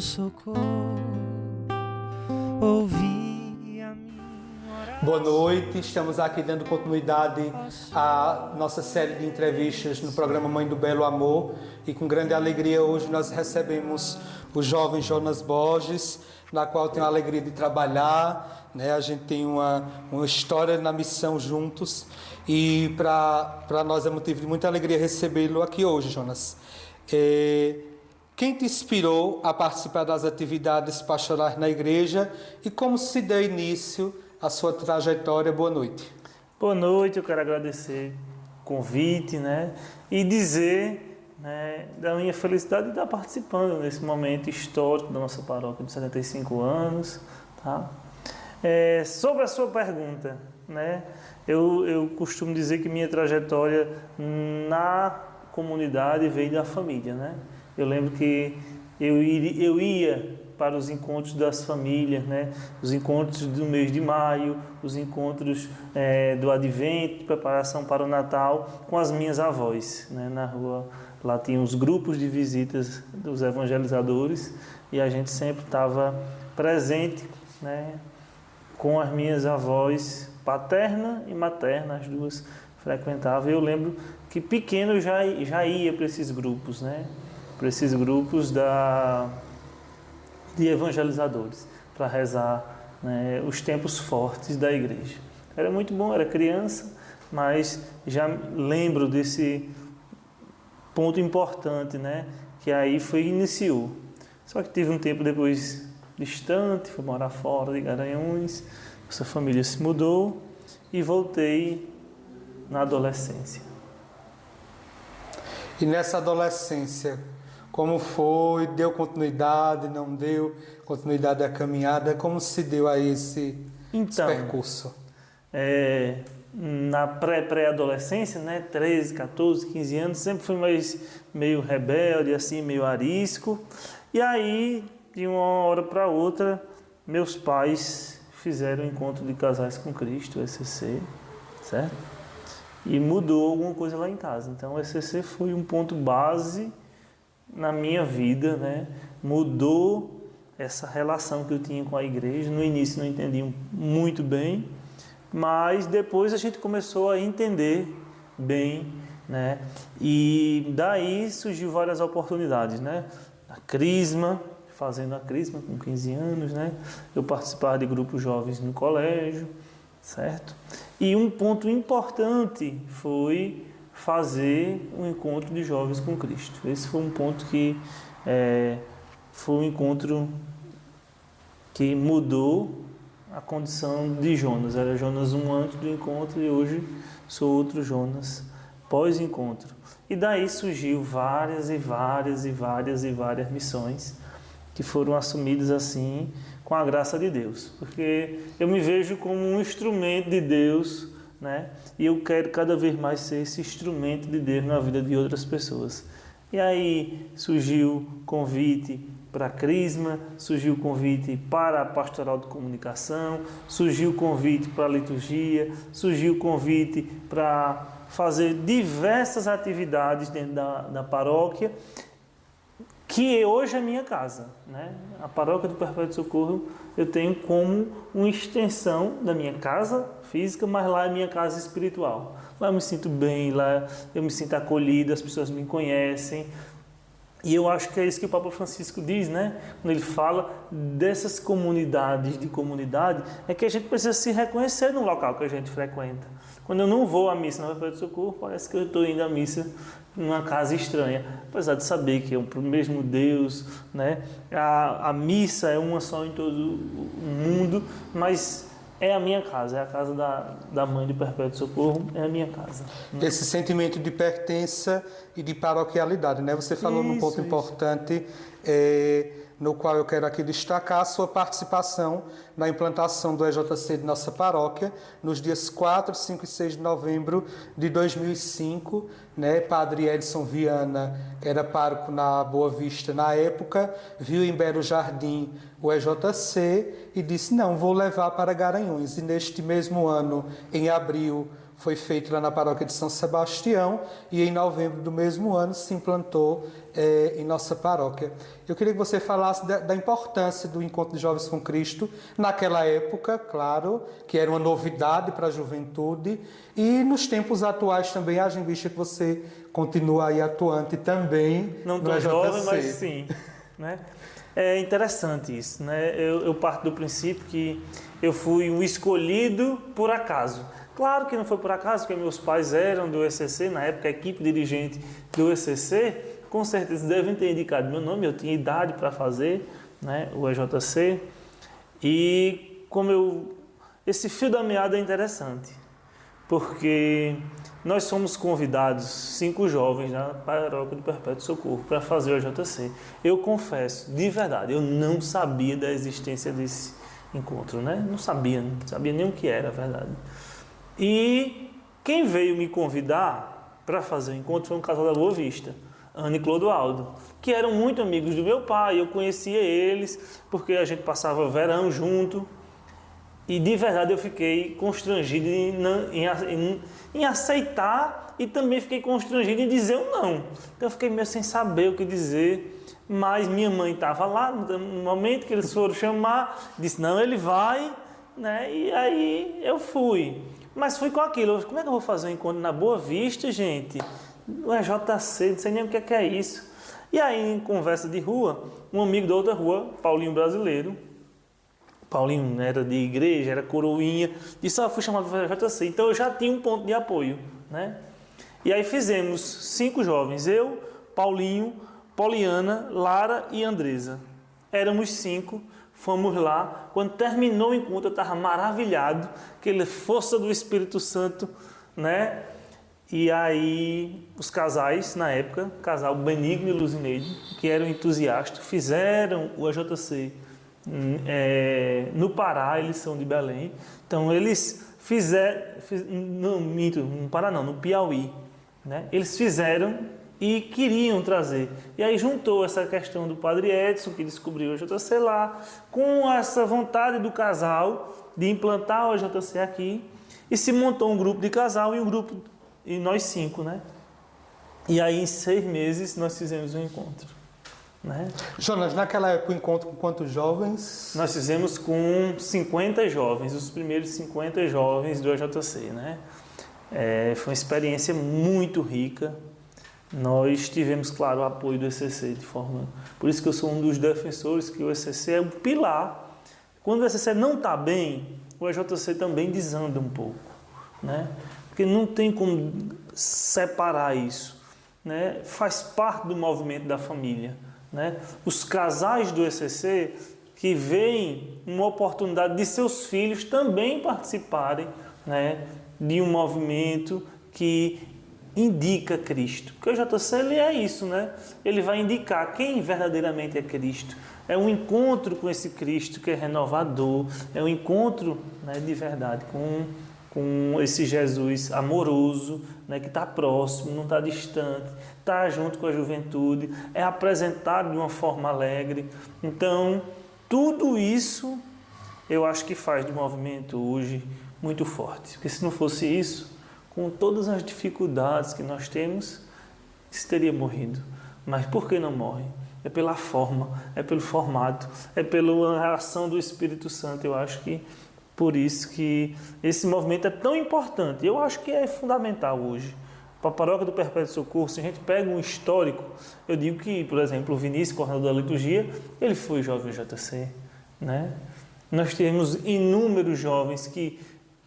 socorro, ouvi a minha oração. Boa noite, estamos aqui dando continuidade à nossa série de entrevistas no programa Mãe do Belo Amor, e com grande alegria hoje nós recebemos o jovem Jonas Borges, na qual tenho a alegria de trabalhar, né? A gente tem uma história na missão juntos, e para nós é motivo de muita alegria recebê-lo aqui hoje, Jonas. Quem te inspirou a participar das atividades pastorais na igreja e como se deu início à sua trajetória? Boa noite. Boa noite, eu quero agradecer o convite, né? E dizer, né, da minha felicidade de estar participando nesse momento histórico da nossa paróquia de 75 anos, tá? Sobre a sua pergunta, né? Eu costumo dizer que minha trajetória na comunidade veio da família, né? Eu lembro que eu ia para os encontros das famílias, né? Os encontros do mês de maio, os encontros do Advento, de preparação para o Natal, com as minhas avós, né? Na rua, lá tinha os grupos de visitas dos evangelizadores e a gente sempre estava presente, né? Com as minhas avós, paterna e materna, as duas frequentavam. Eu lembro que pequeno eu já ia para esses grupos, né? Para esses grupos de evangelizadores, para rezar, né, os tempos fortes da igreja. Era muito bom, era criança, mas já lembro desse ponto importante, né, que aí iniciou. Só que tive um tempo depois distante, fui morar fora de Garanhuns, nossa família se mudou e voltei na adolescência. E nessa adolescência, como foi? Deu continuidade? Não deu continuidade à caminhada? Como se deu aí esse percurso? Na pré-adolescência, né, 13, 14, 15 anos, sempre fui meio rebelde, assim, meio arisco. E aí, de uma hora para outra, meus pais fizeram o encontro de casais com Cristo, o ECC, certo? E mudou alguma coisa lá em casa. Então, o ECC foi um ponto base na minha vida, né? Mudou essa relação que eu tinha com a igreja. No início não entendi muito bem, mas depois a gente começou a entender bem, né? E daí surgiu várias oportunidades, né? A Crisma, fazendo a Crisma com 15 anos, né? Eu participava de grupos jovens no colégio, certo? E um ponto importante foi fazer um encontro de jovens com Cristo. Esse foi um ponto que foi um encontro que mudou a condição de Jonas. Era Jonas antes do encontro e hoje sou outro Jonas pós-encontro. E daí surgiu várias missões que foram assumidas assim com a graça de Deus. Porque eu me vejo como um instrumento de Deus, né? E eu quero cada vez mais ser esse instrumento de Deus na vida de outras pessoas. E aí surgiu convite para a Crisma, surgiu convite para a Pastoral de Comunicação, surgiu convite para a liturgia, surgiu convite para fazer diversas atividades dentro da paróquia, que hoje é minha casa, né? A Paróquia do Perpétuo Socorro eu tenho como uma extensão da minha casa física, mas lá é minha casa espiritual. Lá eu me sinto bem, lá eu me sinto acolhido, as pessoas me conhecem. E eu acho que é isso que o Papa Francisco diz, né? Quando ele fala dessas comunidades de comunidade, é que a gente precisa se reconhecer no local que a gente frequenta. Quando eu não vou à missa na Perpétuo Socorro, parece que eu estou indo à missa numa casa estranha, apesar de saber que é o mesmo Deus, né? A missa é uma só em todo o mundo, mas é a minha casa, é a casa da Mãe do Perpétuo Socorro, é a minha casa. Né? Esse sentimento de pertença e de paroquialidade, né? Você falou num ponto importante, no qual eu quero aqui destacar a sua participação na implantação do EJC de nossa paróquia, nos dias 4, 5 e 6 de novembro de 2005, né? Padre Edson Viana era pároco na Boa Vista na época, viu em Belo Jardim o EJC e disse, não, vou levar para Garanhuns. E neste mesmo ano, em abril, foi feito lá na paróquia de São Sebastião e em novembro do mesmo ano se implantou em nossa paróquia. Eu queria que você falasse da importância do Encontro de Jovens com Cristo naquela época, claro, que era uma novidade para a juventude, e nos tempos atuais também, haja em vista que você continua aí atuante também não no tão EJC. jovem, mas sim, né? É interessante isso, né? Eu parto do princípio que eu fui um escolhido por acaso. Claro que não foi por acaso, porque meus pais eram do ECC, na época a equipe dirigente do ECC, com certeza devem ter indicado meu nome, eu tinha idade para fazer, né, o EJC, e esse fio da meada é interessante, porque nós somos convidados, 5 jovens na paróquia do Perpétuo Socorro, para fazer o EJC. Eu confesso, de verdade, eu não sabia da existência desse encontro, né? Não sabia nem o que era, a verdade. E quem veio me convidar para fazer o encontro foi um casal da Boa Vista, Ana e Clodoaldo, que eram muito amigos do meu pai. Eu conhecia eles porque a gente passava verão junto. E de verdade eu fiquei constrangido em aceitar, e também fiquei constrangido em dizer um não. Então eu fiquei meio sem saber o que dizer, mas minha mãe estava lá no momento que eles foram chamar, disse não, ele vai, né? E aí eu fui. Mas fui com aquilo, como é que eu vou fazer um encontro na Boa Vista, gente? No EJC, não sei nem o que é isso. E aí, em conversa de rua, um amigo da outra rua, Paulinho Brasileiro, Paulinho era de igreja, era coroinha, disse, fui chamado para o EJC. Então eu já tinha um ponto de apoio, né? E aí fizemos 5 jovens, eu, Paulinho, Poliana, Lara e Andresa. Éramos 5, fomos lá. Quando terminou o encontro, eu estava maravilhado, aquela força do Espírito Santo, né? E aí os casais, na época, casal Benigno e Luzineide, que eram entusiastas, fizeram o EJC no Pará, eles são de Belém. Então eles no Pará não, no Piauí, né? Eles fizeram e queriam trazer. E aí juntou essa questão do Padre Edson, que descobriu o EJC lá, com essa vontade do casal de implantar o EJC aqui, e se montou um grupo de casal e nós 5, né? E aí em 6 meses nós fizemos um encontro, né? Jonas, naquela época o encontro com quantos jovens? Nós fizemos com 50 jovens, os primeiros 50 jovens do EJC, né? Foi uma experiência muito rica. Nós tivemos, claro, o apoio do ECC de forma... Por isso que eu sou um dos defensores, que o ECC é um pilar. Quando o ECC não está bem, o EJC também desanda um pouco, né? Porque não tem como separar isso, né? Faz parte do movimento da família, né? Os casais do ECC que veem uma oportunidade de seus filhos também participarem, né, de um movimento que indica Cristo. Porque o EJC ele é isso, né? Ele vai indicar quem verdadeiramente é Cristo. É um encontro com esse Cristo que é renovador, é um encontro, né, de verdade com esse Jesus amoroso, né, que está próximo, não está distante, está junto com a juventude, é apresentado de uma forma alegre. Então, tudo isso eu acho que faz do movimento hoje muito forte. Porque se não fosse isso, com todas as dificuldades que nós temos, isso teria morrido. Mas por que não morre? É pela forma, é pelo formato, é pela ação do Espírito Santo. Eu acho que por isso que esse movimento é tão importante. Eu acho que é fundamental hoje. Para a Paróquia do Perpétuo Socorro, se a gente pega um histórico, eu digo que, por exemplo, o Vinícius, coordenador da liturgia, ele foi jovem JC, né? Nós temos inúmeros jovens que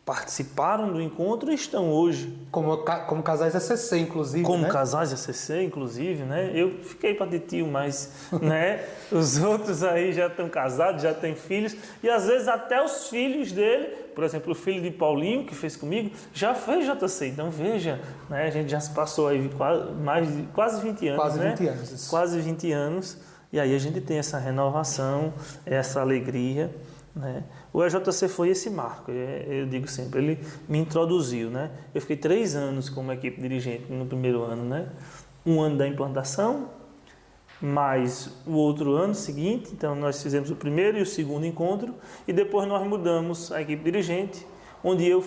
participaram do encontro e estão hoje. Como casais ECC, inclusive, Como né? casais ECC, inclusive, né? Eu fiquei para de tio, mas né? Os outros aí já estão casados, já têm filhos, e às vezes até os filhos dele, por exemplo, o filho de Paulinho, que fez comigo, já fez JC. Então veja, né? A gente já se passou aí quase 20 anos, Quase né? 20 anos. Isso. Quase 20 anos, e aí a gente tem essa renovação, essa alegria, né? O EJC foi esse marco, eu digo sempre, ele me introduziu, né? Eu fiquei 3 anos como equipe dirigente no primeiro ano, né? 1 ano da implantação, mais o outro ano seguinte, então nós fizemos o primeiro e o segundo encontro, e depois nós mudamos a equipe dirigente, onde eu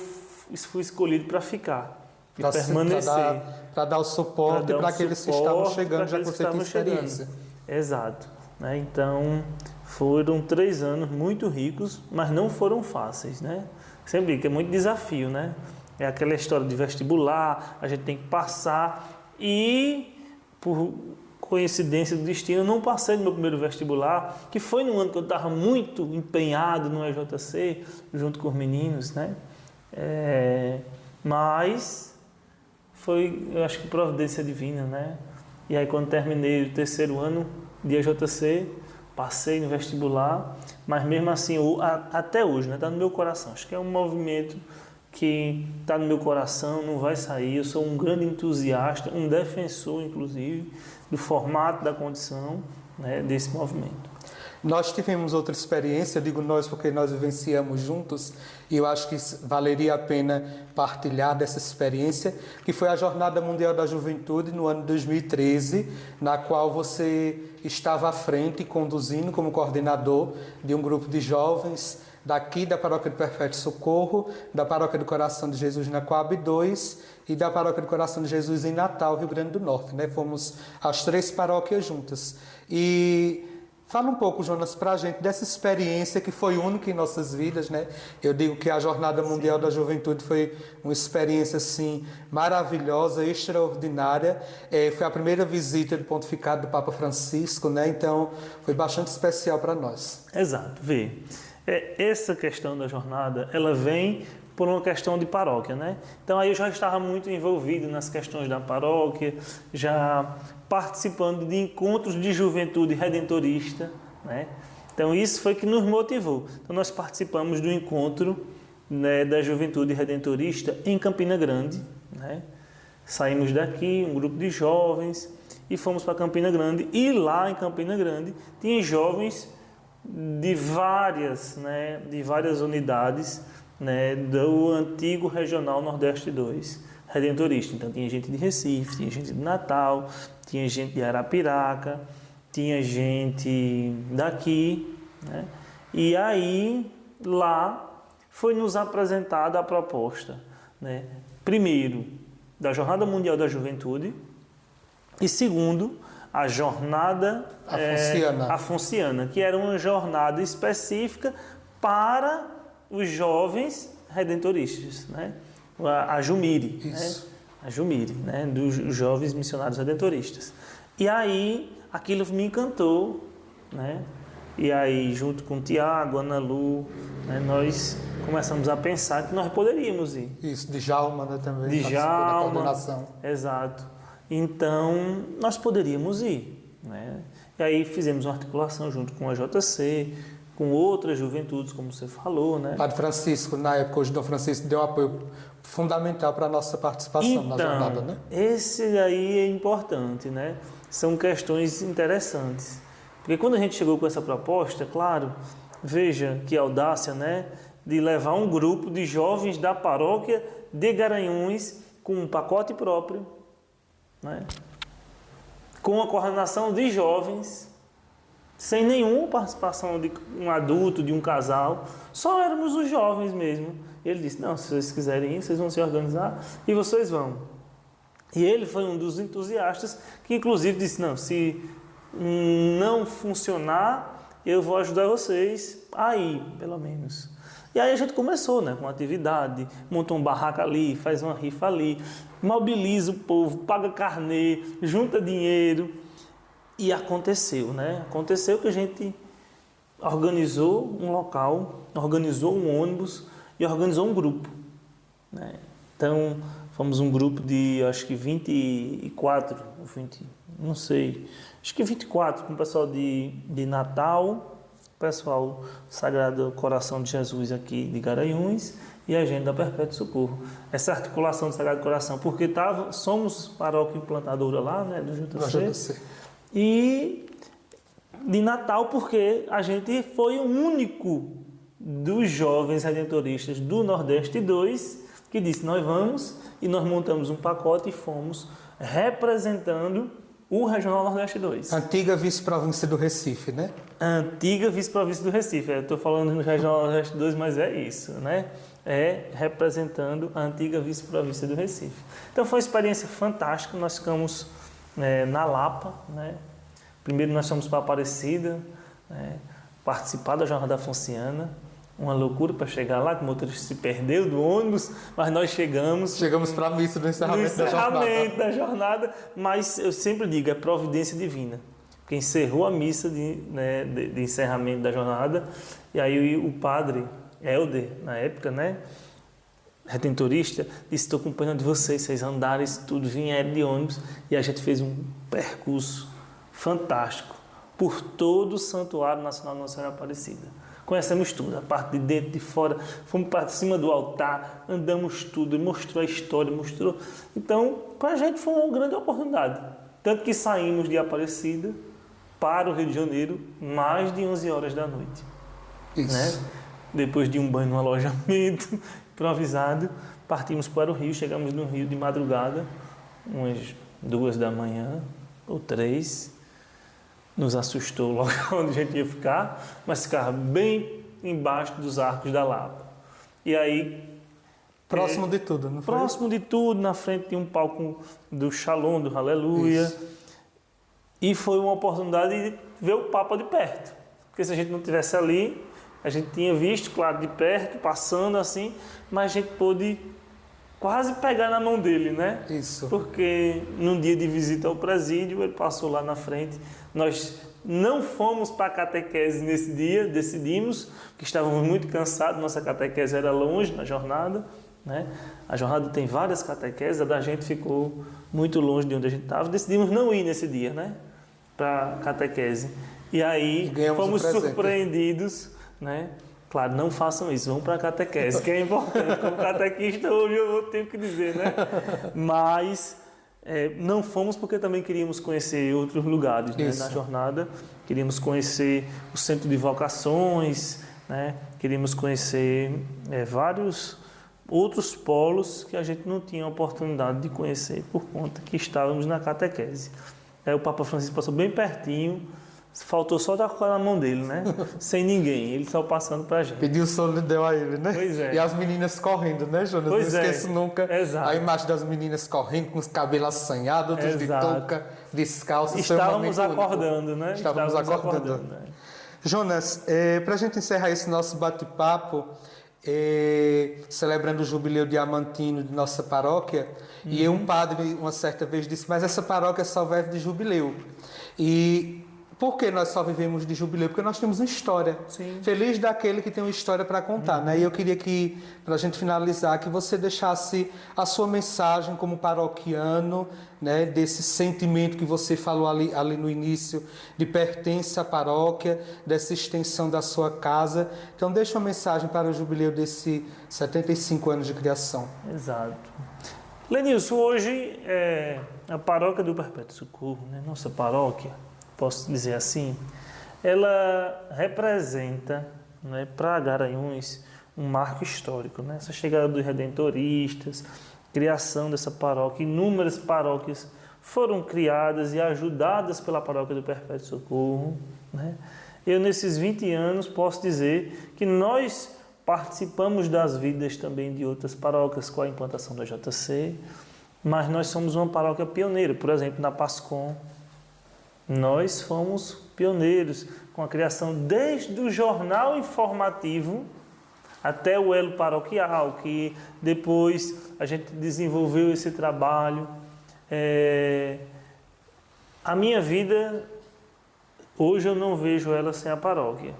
fui escolhido para ficar e permanecer. Para dar o suporte para aqueles que estavam chegando, já que você tem experiência. Exato. Né? Então, foram 3 anos muito ricos, mas não foram fáceis, né? Sempre digo que é muito desafio, né? É aquela história de vestibular, a gente tem que passar e, por coincidência do destino, eu não passei no meu primeiro vestibular, que foi no ano que eu estava muito empenhado no EJC, junto com os meninos, né? Mas foi, eu acho que providência divina, né? E aí quando terminei o 3º ano de EJC, passei no vestibular, mas mesmo assim, até hoje, né? Está no meu coração. Acho que é um movimento que está no meu coração, não vai sair. Eu sou um grande entusiasta, um defensor, inclusive, do formato da condição, né, desse movimento. Nós tivemos outra experiência, digo nós porque nós vivenciamos juntos, e eu acho que valeria a pena partilhar dessa experiência, que foi a Jornada Mundial da Juventude no ano de 2013, na qual você estava à frente, conduzindo como coordenador de um grupo de jovens daqui da Paróquia do Perpétuo Socorro, da Paróquia do Coração de Jesus na Coab 2 e da Paróquia do Coração de Jesus em Natal, Rio Grande do Norte, né? Fomos as 3 paróquias juntas. E fala um pouco, Jonas, para a gente dessa experiência que foi única em nossas vidas, né? Eu digo que a Jornada Mundial da Juventude foi uma experiência, assim, maravilhosa, extraordinária. Foi a primeira visita do pontificado do Papa Francisco, né? Então, foi bastante especial para nós. Exato, vê. Essa questão da jornada, ela vem por uma questão de paróquia, né? Então aí eu já estava muito envolvido nas questões da paróquia, já participando de encontros de juventude redentorista, né? Então isso foi que nos motivou. Então nós participamos do encontro, né, da juventude redentorista em Campina Grande, né? Saímos daqui, um grupo de jovens, e fomos para Campina Grande. E lá em Campina Grande tinha jovens de várias unidades, né, do antigo Regional Nordeste 2 redentorista. Então tinha gente de Recife, tinha gente de Natal, tinha gente de Arapiraca, tinha gente daqui, né? E aí lá foi nos apresentada a proposta, né, primeiro da Jornada Mundial da Juventude e segundo a jornada afonciana, que era uma jornada específica para os jovens redentoristas, né? A Jumire, né? A Jumire, né? Dos jovens missionários redentoristas. E aí aquilo me encantou, né? E aí junto com o Tiago, Ana Lu, né, nós começamos a pensar que nós poderíamos ir. Isso, de Djalma, né, também. De Djalma, exato. Então, nós poderíamos ir, né? E aí fizemos uma articulação junto com a JC, com outras juventudes, como você falou, né? Padre Francisco, na época, hoje Dom Francisco deu um apoio fundamental para a nossa participação na jornada, né? Esse aí é importante, né? São questões interessantes. Porque quando a gente chegou com essa proposta, claro, veja que audácia, né? De levar um grupo de jovens da paróquia de Garanhuns com um pacote próprio, né? Com a coordenação de jovens, sem nenhuma participação de um adulto, de um casal, só éramos os jovens mesmo. Ele disse, não, se vocês quiserem ir, vocês vão se organizar e vocês vão. E ele foi um dos entusiastas que inclusive disse, não, se não funcionar, eu vou ajudar vocês a ir, pelo menos. E aí a gente começou, né, com atividade, monta um barraco ali, faz uma rifa ali, mobiliza o povo, paga carnê, junta dinheiro. E aconteceu, né? Aconteceu que a gente organizou um local, organizou um ônibus e organizou um grupo, né? Então, fomos um grupo de, acho que 24, 20, não sei, acho que 24, com o pessoal de Natal, pessoal Sagrado Coração de Jesus aqui de Garanhuns e a gente da Perpétuo Socorro. Essa articulação do Sagrado Coração, porque somos paróquia implantadora lá, né, do JC, e de Natal, porque a gente foi o único dos jovens redentoristas do Nordeste 2 que disse, nós vamos, e nós montamos um pacote e fomos representando o Regional Nordeste 2. Antiga vice-província do Recife, né? Antiga vice-província do Recife. Eu estou falando no Regional Nordeste 2, mas é isso, né? representando a antiga vice-província do Recife. Então foi uma experiência fantástica, nós ficamos na Lapa, né? Primeiro nós fomos para Aparecida, participar da Jornada Afonciana, uma loucura para chegar lá, que o motorista se perdeu do ônibus, mas nós chegamos. Chegamos para a missa do encerramento da jornada. Mas eu sempre digo, é providência divina. Porque encerrou a missa de encerramento da jornada, e aí o padre Helder, na época, né, redentorista, disse: estou acompanhando vocês andaram isso tudo, vieram de ônibus, e a gente fez um percurso fantástico por todo o Santuário Nacional Nossa Senhora Aparecida. Conhecemos tudo, a parte de dentro, de fora, fomos para cima do altar, andamos tudo, mostrou a história, mostrou. Então, para a gente foi uma grande oportunidade. Tanto que saímos de Aparecida para o Rio de Janeiro mais de 11 horas da noite. Isso. Né? Depois de um banho no alojamento improvisado, partimos para o Rio, chegamos no Rio de madrugada, umas 2 da manhã ou 3. Nos assustou logo onde a gente ia ficar, mas ficava bem embaixo dos Arcos da Lapa. E aí... Próximo de tudo, não foi? Próximo de tudo, na frente de um palco do Shalom, do Aleluia. Isso. E foi uma oportunidade de ver o Papa de perto. Porque se a gente não estivesse ali, a gente tinha visto, claro, de perto, passando assim, mas a gente pôde quase pegar na mão dele, né? Isso. Porque num dia de visita ao presídio, ele passou lá na frente. Nós não fomos para a catequese nesse dia, decidimos, que estávamos muito cansados, nossa catequese era longe na jornada, né? A jornada tem várias catequeses, a da gente ficou muito longe de onde a gente estava, decidimos não ir nesse dia, né? Para a catequese. E aí fomos surpreendidos, né? Claro, não façam isso, vão para a catequese, que é importante. Como catequista, hoje eu tenho que dizer, né? Mas não fomos porque também queríamos conhecer outros lugares, né? Na jornada. Queríamos conhecer o Centro de Vocações, né? Queríamos conhecer vários outros polos que a gente não tinha oportunidade de conhecer por conta que estávamos na catequese. Aí o Papa Francisco passou bem pertinho. Faltou só dar na mão dele, né? Sem ninguém, ele só passando pra gente. Pediu solidão a ele, né? Pois é. E as meninas correndo, né, Jonas? Pois não esqueço nunca Exato. A imagem das meninas correndo com os cabelos assanhados, outros de touca, descalços. Estávamos acordando, né? Estávamos acordando. Né? Jonas, para a gente encerrar esse nosso bate-papo, celebrando o jubileu diamantino de nossa paróquia, e um padre uma certa vez disse: mas essa paróquia só vive de jubileu. E por que nós só vivemos de jubileu? Porque nós temos uma história. Sim. Feliz daquele que tem uma história para contar. Né? E eu queria que, para a gente finalizar, que você deixasse a sua mensagem como paroquiano, né? Desse sentimento que você falou ali no início, de pertença à paróquia, dessa extensão da sua casa. Então, deixa uma mensagem para o jubileu desse 75 anos de criação. Exato. Lenilson, hoje a paróquia do Perpétuo Socorro, né? Nossa paróquia, posso dizer assim, ela representa, né, para Garanhuns um marco histórico, né? Essa chegada dos redentoristas, criação dessa paróquia, inúmeras paróquias foram criadas e ajudadas pela paróquia do Perpétuo Socorro, né? Eu, nesses 20 anos, posso dizer que nós participamos das vidas também de outras paróquias com a implantação da JC, mas nós somos uma paróquia pioneira, por exemplo, na Pascom. Nós fomos pioneiros com a criação desde o jornal informativo até o elo paroquial, que depois a gente desenvolveu esse trabalho. A minha vida, hoje eu não vejo ela sem a paróquia.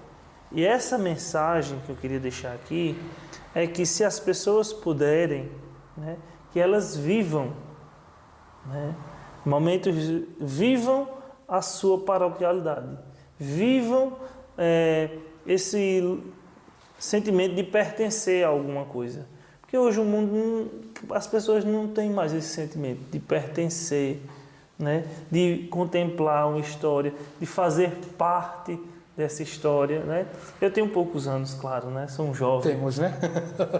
E essa mensagem que eu queria deixar aqui é que se as pessoas puderem, né, que elas vivam, né, vivam a sua paroquialidade. Vivam esse sentimento de pertencer a alguma coisa. Porque hoje o mundo, as pessoas não têm mais esse sentimento de pertencer, né? De contemplar uma história, de fazer parte dessa história, né? Eu tenho poucos anos, claro, né? Sou um jovem. Temos, né?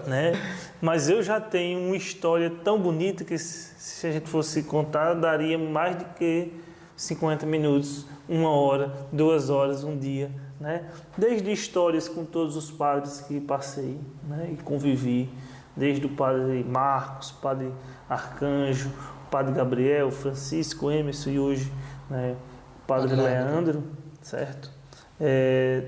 Né? Mas eu já tenho uma história tão bonita que se a gente fosse contar, daria mais do que 50 minutos, 1 hora, 2 horas, um dia, né? Desde histórias com todos os padres que passei, né? E convivi, desde o padre Marcos, padre Arcanjo, padre Gabriel, Francisco, Emerson e hoje, né, padre Leandro, certo?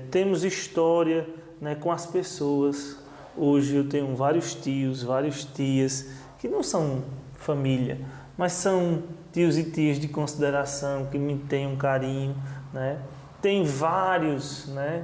Temos história, né, com as pessoas. Hoje eu tenho vários tios, várias tias que não são família, mas são tios e tias de consideração que me têm um carinho, né? Tem vários, né,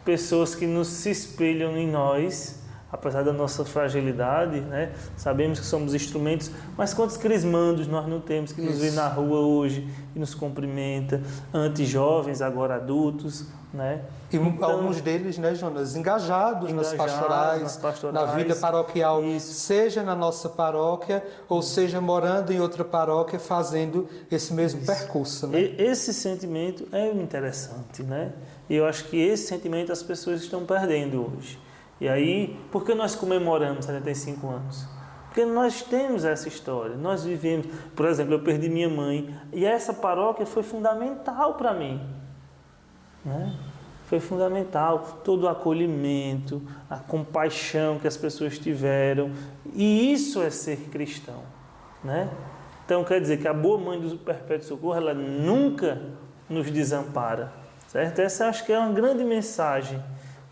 pessoas que se espelham em nós, apesar da nossa fragilidade, né? Sabemos que somos instrumentos, mas quantos crismandos nós não temos que nos vê na rua hoje e nos cumprimenta, antes jovens, agora adultos, né? E alguns deles, né, Jonas, engajados nas pastorais, na vida paroquial, seja na nossa paróquia ou seja morando em outra paróquia, fazendo esse mesmo percurso, né? Esse sentimento é interessante, né? E eu acho que esse sentimento as pessoas estão perdendo hoje. E aí, por que nós comemoramos 75 anos? Porque nós temos essa história, nós vivemos. Por exemplo, eu perdi minha mãe e essa paróquia foi fundamental para mim, né? Foi fundamental, todo o acolhimento, a compaixão que as pessoas tiveram, e isso é ser cristão, né? Então quer dizer que a boa mãe do Perpétuo Socorro, ela nunca nos desampara, certo? Essa acho que é uma grande mensagem,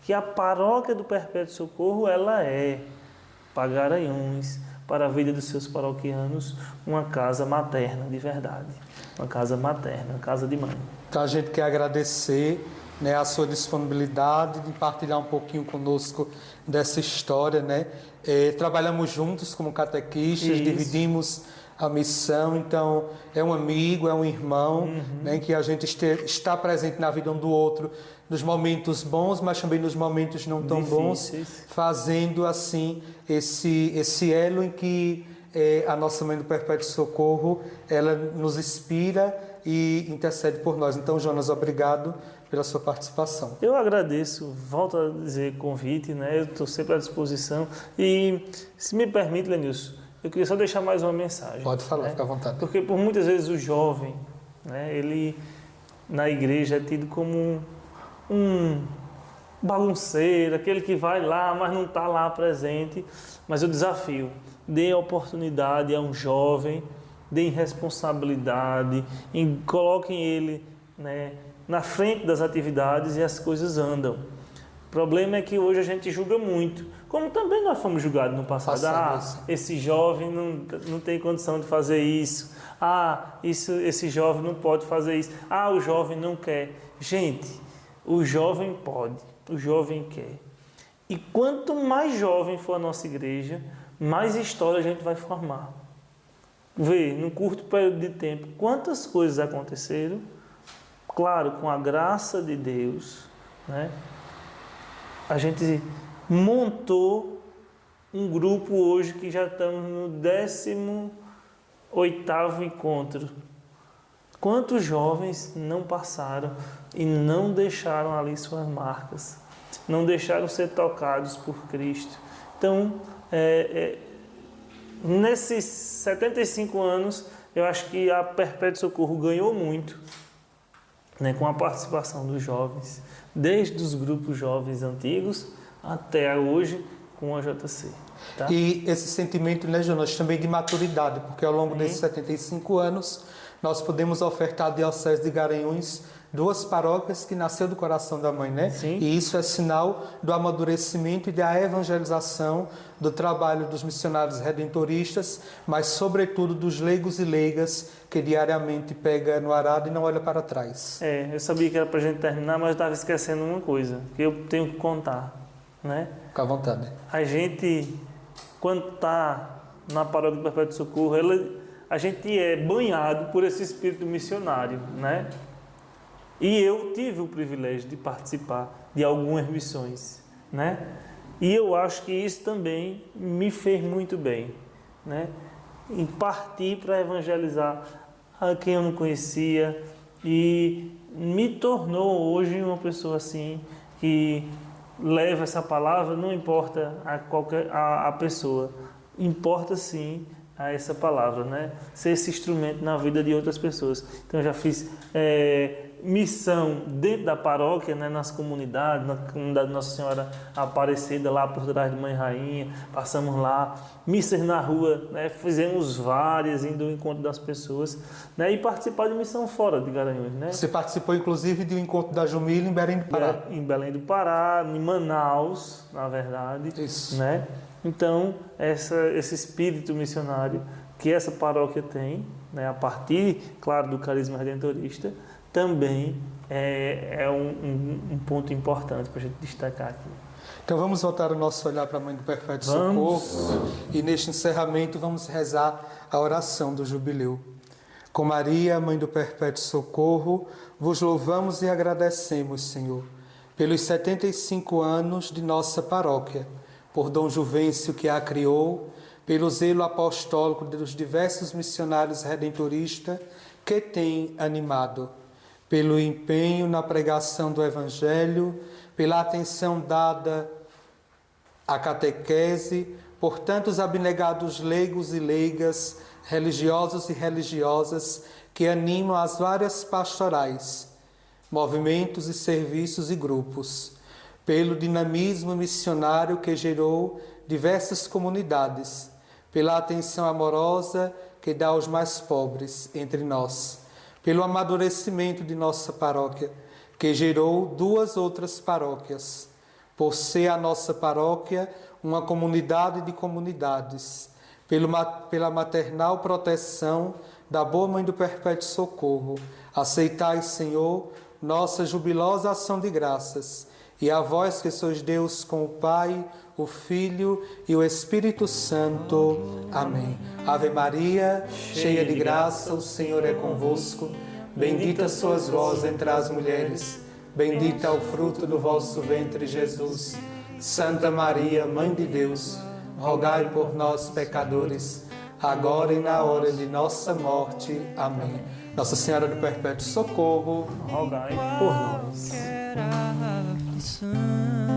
que a paróquia do Perpétuo Socorro, ela é, para Garanhuns, para a vida dos seus paroquianos, uma casa materna de verdade, uma casa materna, uma casa de mãe. Então a gente quer agradecer, né, a sua disponibilidade de partilhar um pouquinho conosco dessa história, né? Trabalhamos juntos como catequistas, dividimos a missão, então é um amigo, é um irmão, né, que a gente está presente na vida um do outro, nos momentos bons, mas também nos momentos não tão bons, fazendo assim esse elo em que a nossa Mãe do Perpétuo Socorro, ela nos inspira e intercede por nós. Então, Jonas, obrigado pela sua participação. Eu agradeço, volto a dizer convite, né? Eu estou sempre à disposição. E, se me permite, Lenilson, eu queria só deixar mais uma mensagem. Pode falar, né? fica à vontade. Porque por muitas vezes o jovem, né, ele na igreja é tido como um bagunceiro, aquele que vai lá, mas não está lá presente. Mas eu desafio, dê a oportunidade a um jovem, dê responsabilidade, coloquem ele, né, na frente das atividades e as coisas andam. O problema é que hoje a gente julga muito, como também nós fomos julgados no passado. Esse jovem não tem condição de fazer isso. Esse jovem não pode fazer isso. O jovem não quer. Gente, o jovem pode, o jovem quer. E quanto mais jovem for a nossa igreja, mais história a gente vai formar. Vê, num curto período de tempo, quantas coisas aconteceram. Claro, com a graça de Deus, né? A gente montou um grupo hoje que já estamos no 18º encontro. Quantos jovens não passaram e não deixaram ali suas marcas, não deixaram ser tocados por Cristo. Então, nesses 75 anos, eu acho que a Perpétuo Socorro ganhou muito, né, com a participação dos jovens, desde os grupos jovens antigos até hoje com a JC. Tá? E esse sentimento, né, Jonas, também de maturidade, porque ao longo desses 75 anos nós podemos ofertar à Diocese de Garanhuns 2 paróquias que nasceu do coração da mãe, né? Sim. E isso é sinal do amadurecimento e da evangelização do trabalho dos missionários redentoristas, mas sobretudo dos leigos e leigas que diariamente pega no arado e não olha para trás. Eu sabia que era para a gente terminar, mas eu estava esquecendo uma coisa, que eu tenho que contar, né? Fica à vontade. A gente, quando está na paróquia do Perpétuo Socorro, a gente é banhado por esse espírito missionário, né? E eu tive o privilégio de participar de algumas missões, né? E eu acho que isso também me fez muito bem, né? Em partir para evangelizar a quem eu não conhecia e me tornou hoje uma pessoa assim que leva essa palavra, não importa a pessoa, importa sim a essa palavra, né? Ser esse instrumento na vida de outras pessoas. Então, eu já fiz missão dentro da paróquia, né? Nas comunidades, na comunidade Nossa Senhora Aparecida, lá por trás de Mãe Rainha, passamos lá, missas na rua, né? Fizemos várias, indo ao encontro das pessoas, né? E participar de missão fora de Garanhuns, né? Você participou, inclusive, do encontro da Jumila em Belém do Pará. Em Belém do Pará, em Manaus, na verdade. Isso. Né? Então, esse espírito missionário que essa paróquia tem, né? A partir, claro, do carisma redentorista, também é um ponto importante para a gente destacar aqui. Então vamos voltar o nosso olhar para a Mãe do Perpétuo Socorro e neste encerramento vamos rezar a oração do jubileu. Com Maria, Mãe do Perpétuo Socorro, vos louvamos e agradecemos, Senhor, pelos 75 anos de nossa paróquia, por Dom Juvencio que a criou, pelo zelo apostólico dos diversos missionários redentoristas que tem animado, pelo empenho na pregação do Evangelho, pela atenção dada à catequese, por tantos abnegados leigos e leigas, religiosos e religiosas que animam as várias pastorais, movimentos e serviços e grupos, pelo dinamismo missionário que gerou diversas comunidades, pela atenção amorosa que dá aos mais pobres entre nós, pelo amadurecimento de nossa paróquia, que gerou 2 outras paróquias, por ser a nossa paróquia uma comunidade de comunidades, pela maternal proteção da boa Mãe do Perpétuo Socorro. Aceitai, Senhor, nossa jubilosa ação de graças, e a vós que sois Deus com o Pai, o Filho e o Espírito Santo. Amém. Ave Maria, cheia de graça, o Senhor é convosco. Bendita sois vós entre as mulheres, bendito é o fruto do vosso ventre, Jesus. Santa Maria, Mãe de Deus, rogai por nós, pecadores, agora e na hora de nossa morte. Amém. Nossa Senhora do Perpétuo Socorro, rogai por nós. Qualquer aflição.